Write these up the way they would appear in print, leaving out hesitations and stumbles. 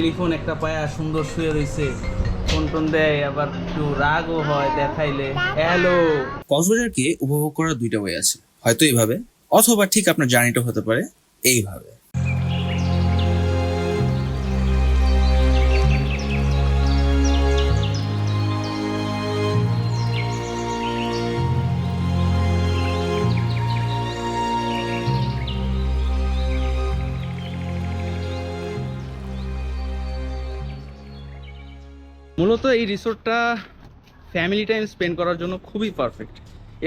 Telephone একটা পায়া সুন্দর শুয়ে রয়েছে, ফোন টোন দেয়, আবার একটু রাগও হয় দেখাইলে। হ্যালো। কক্সবাজারকে উপভোগ করার দুইটা ওয়ে আছে, হয়তো এইভাবে অথবা ঠিক আপনার জার্নিটা হতে পারে এইভাবে। মূলত এই রিসোর্টটা ফ্যামিলি টাইম স্পেন্ড করার জন্য খুবই পারফেক্ট,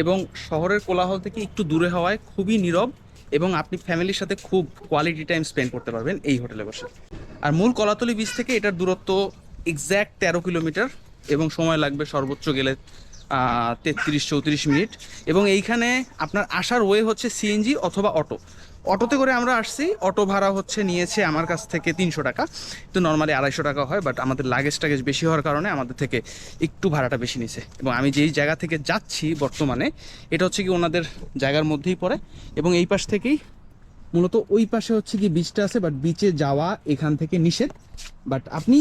এবং শহরের কোলাহল থেকে একটু দূরে হওয়ায় খুবই নীরব, এবং আপনি ফ্যামিলির সাথে খুব কোয়ালিটি টাইম স্পেন্ড করতে পারবেন এই হোটেলে বসে। আর মূল কলাতলি বিচ থেকে এটার দূরত্ব এক্স্যাক্ট 13 কিলোমিটার, এবং সময় লাগবে সর্বোচ্চ গেলে 33-34 মিনিট। এবং এইখানে আপনার আসার ওয়ে হচ্ছে সিএনজি অথবা অটোতে করে আমরা আসছি। অটো ভাড়া নিয়েছে আমার কাছ থেকে 300 টাকা, তো নর্মালি 250 টাকা হয়, বাট আমাদের লাগেজ বেশি হওয়ার কারণে আমাদের থেকে একটু ভাড়াটা বেশি নিছে। এবং আমি যেই জায়গা থেকে যাচ্ছি বর্তমানে, এটা হচ্ছে কি ওনাদের জায়গার মধ্যেই পড়ে, এবং এই পাশ থেকেই মূলত ওই পাশে হচ্ছে কি বিচটা আছে, বাট বিচে যাওয়া এখান থেকে নিষেধ। বাট আপনি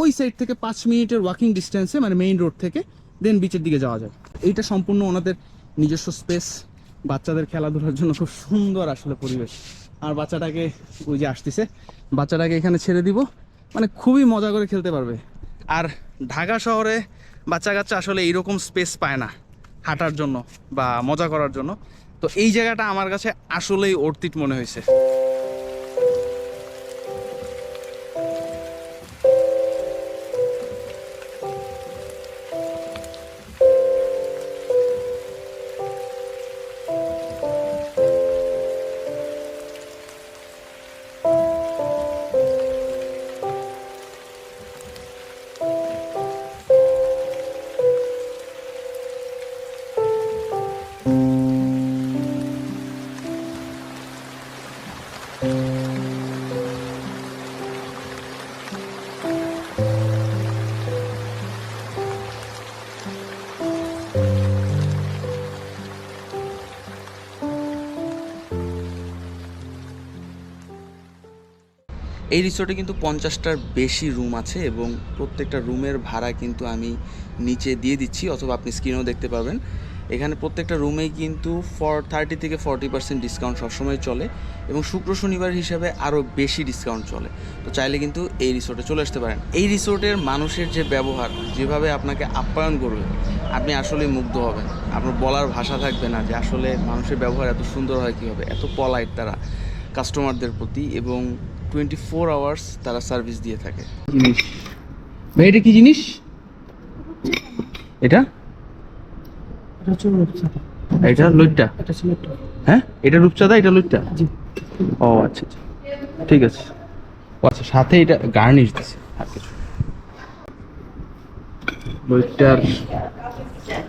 ওই সাইড থেকে 5 মিনিটের ওয়াকিং ডিস্টেন্সে, মানে মেইন রোড থেকে দেন বিচের দিকে যাওয়া যায়। এইটা সম্পূর্ণ ওনাদের নিজস্ব স্পেস, বাচ্চাদের খেলাধুলার জন্য খুব সুন্দর আসলে পরিবেশ। আর বাচ্চাটাকে ওই যে আসতেছে, বাচ্চাটাকে এখানে ছেড়ে দিব, মানে খুবই মজা করে খেলতে পারবে। আর ঢাকা শহরে বাচ্চা কাচ্চা আসলে এইরকম স্পেস পায় না হাঁটার জন্য বা মজা করার জন্য, তো এই জায়গাটা আমার কাছে আসলেই অর্থিত মনে হয়েছে। এই রিসোর্টে কিন্তু 50টার বেশি রুম আছে, এবং প্রত্যেকটা রুমের ভাড়া কিন্তু আমি নিচে দিয়ে দিচ্ছি, অথবা আপনি স্ক্রিনেও দেখতে পাবেন। এখানে প্রত্যেকটা রুমেই কিন্তু 30 থেকে 40% ডিসকাউন্ট সবসময় চলে, এবং শুক্র শনিবার হিসাবে আরও বেশি ডিসকাউন্ট চলে। তো চাইলে কিন্তু এই রিসোর্টে চলে আসতে পারেন। এই রিসোর্টের মানুষের যে ব্যবহার, যেভাবে আপনাকে আপ্যায়ন করবে, আপনি আসলেই মুগ্ধ হবেন। আপনার বলার ভাষা থাকবে না যে আসলে মানুষের ব্যবহার এত সুন্দর হয় কীভাবে, এত পলাইট তারা কাস্টমারদের প্রতি, এবং 24 আওয়ার্স তারা সার্ভিস দিয়ে থাকে। জিনিস ভাই, এটা কি জিনিস? এটা এটা লইট্টা, হ্যাঁ এটা রূপচাঁদা, এটা লইট্টা। ও আচ্ছা আচ্ছা, ঠিক আছে। ও আচ্ছা, সাথে এটা গার্নিশ দিছে আর কিছু। লইট্টার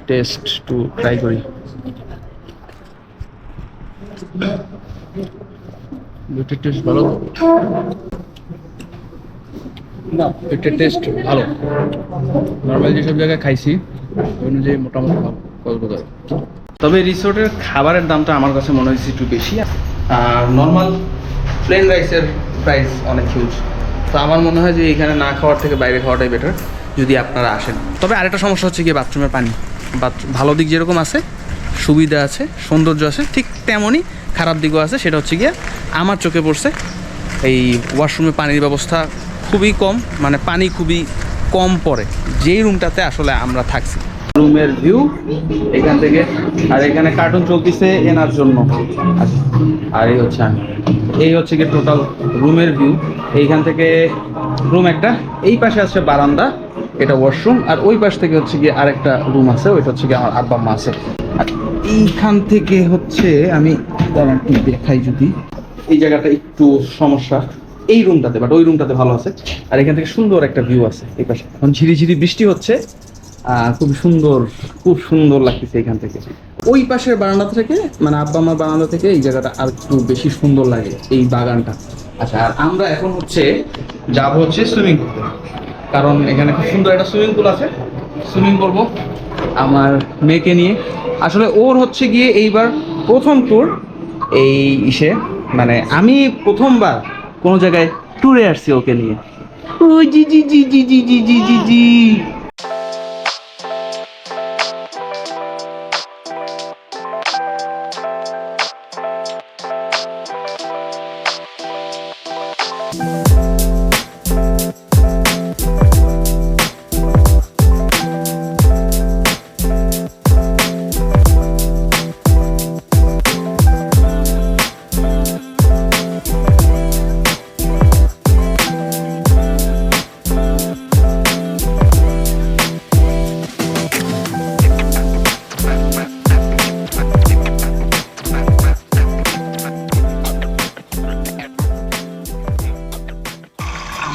টেস্ট টু ট্রাই করি। লইট্টার টেস্ট ভালো না? এটার টেস্ট ভালো, নর্মাল যেসব জায়গায় খাইছি ওই অনুযায়ী মোটামুটি ভালো কক্সবাজার। তবে রিসোর্টের খাবারের দামটা আমার কাছে মনে হয়েছে একটু বেশি, আর নর্মাল প্লেন রাইসের প্রাইস অনেক হিউজ। তো আমার মনে হয় যে এখানে না খাওয়ার থেকে বাইরে খাওয়াটাই বেটার যদি আপনারা আসেন। তবে আরেকটা সমস্যা হচ্ছে কি, বাথরুমের পানি। ভালো দিক যেরকম আছে, সুবিধা আছে, সৌন্দর্য আছে, ঠিক তেমনই খারাপ দিকও আছে। সেটা হচ্ছে গিয়ে আমার চোখে পড়ছে এই ওয়াশরুমে পানির ব্যবস্থা খুবই কম, মানে পানি খুবই কম পড়ে যেই রুমটাতে আসলে আমরা থাকছি। রুমের ভিউ এখান থেকে, আর এখানে কার্টুন চলতেছে এনার জন্য। আর এই হচ্ছে কি টোটাল রুমের ভিউ। এইখান থেকে রুম একটা, এই পাশে আছে বারান্দা, এটা ওয়াশরুম, আর ওই পাশ থেকে হচ্ছে গিয়ে আরেকটা রুম আছে, ওইটা হচ্ছে গিয়ে আমার আব্বা মা আছে। আর এইখান থেকে হচ্ছে আমি দেখাই, যদি এই জায়গাটা একটু সমস্যা এই রুমটাতে, বাট ওই রুমটাতে ভালো আছে। আর এখান থেকে সুন্দর একটা ভিউ আছে এই পাশে। এখন ঝিরিঝিরি বৃষ্টি হচ্ছে, খুব সুন্দর লাগতেছে এখান থেকে। ওই পাশের বারান্দা থেকে, মানে আব্বা আমার বারান্দা থেকে এই জায়গাটা আর একটু বেশি সুন্দর লাগে, এই বাগানটা। আচ্ছা, আর আমরা এখন যাব সুইমিং করতে, কারণ এখানে খুব সুন্দর একটা সুইমিং পুল আছে। সুইমিং করবো আমার মেয়েকে নিয়ে। আসলে ওর হচ্ছে গিয়ে এইবার প্রথম ট্যুর এই মানে আমি প্রথমবার কোনো জায়গায় ট্যুরে আসছি ওকে নিয়ে। ও জি জি জি জি জি জি জি জি জি।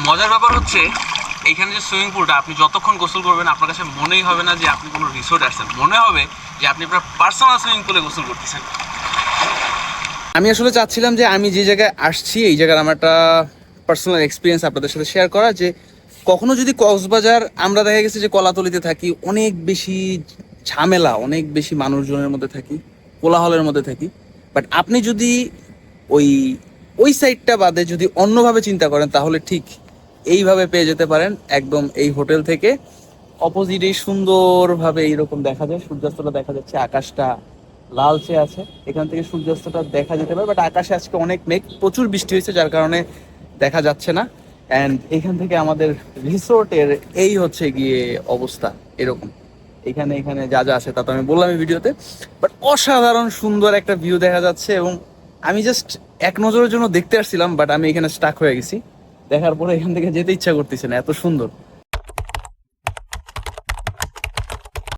মজার ব্যাপার হচ্ছে এইখানে যে সুইমিং পুলটা, আপনি যতক্ষণ গোসল করবেন আপনার কাছে মনেই হবে না যে আপনি কোনো রিসোর্ট আসছেন, মনে হবে যে আপনি আপনার পার্সোনাল সুইমিং পুলে গোসল করতেছেন। আমি আসলে চাচ্ছিলাম যে আমি যে জায়গায় আসছি এই জায়গার আমার একটা পার্সোনাল এক্সপিরিয়েন্স আপনাদের সাথে শেয়ার করা, যে কখনো যদি কক্সবাজার, আমরা দেখা গেছে যে কলাতলিতে থাকি, অনেক বেশি ঝামেলা, অনেক বেশি মানুষজনের মধ্যে থাকি, কোলাহলের মধ্যে থাকি, বাট আপনি যদি ওই ওই সাইডটা বাদে যদি অন্যভাবে চিন্তা করেন তাহলে ঠিক এইভাবে পেয়ে যেতে পারেন। একদম এই হোটেল থেকে অপোজিটেই সুন্দরভাবে এইরকম দেখা যায়, সূর্যাস্তটা দেখা যাচ্ছে, আকাশটা লালচে আছে, এখান থেকে সূর্যাস্তটা দেখা যেতে পারে, বাট আকাশে আজকে অনেক মেঘ, প্রচুর বৃষ্টি হয়েছে যার কারণে দেখা যাচ্ছে না। অ্যান্ড এখান থেকে আমাদের রিসোর্টের এই হচ্ছে গিয়ে অবস্থা এরকম। এখানে এখানে যা যা আছে তা তো আমি বললাম এই ভিডিওতে, বাট অসাধারণ সুন্দর একটা ভিউ দেখা যাচ্ছে। এবং আমি জাস্ট এক নজরের জন্য দেখতে আসছিলাম, বাট আমি এখানে স্টাক হয়ে গেছি, দেখার পরে এখান থেকে যেতে ইচ্ছা করতেছে না, এত সুন্দর।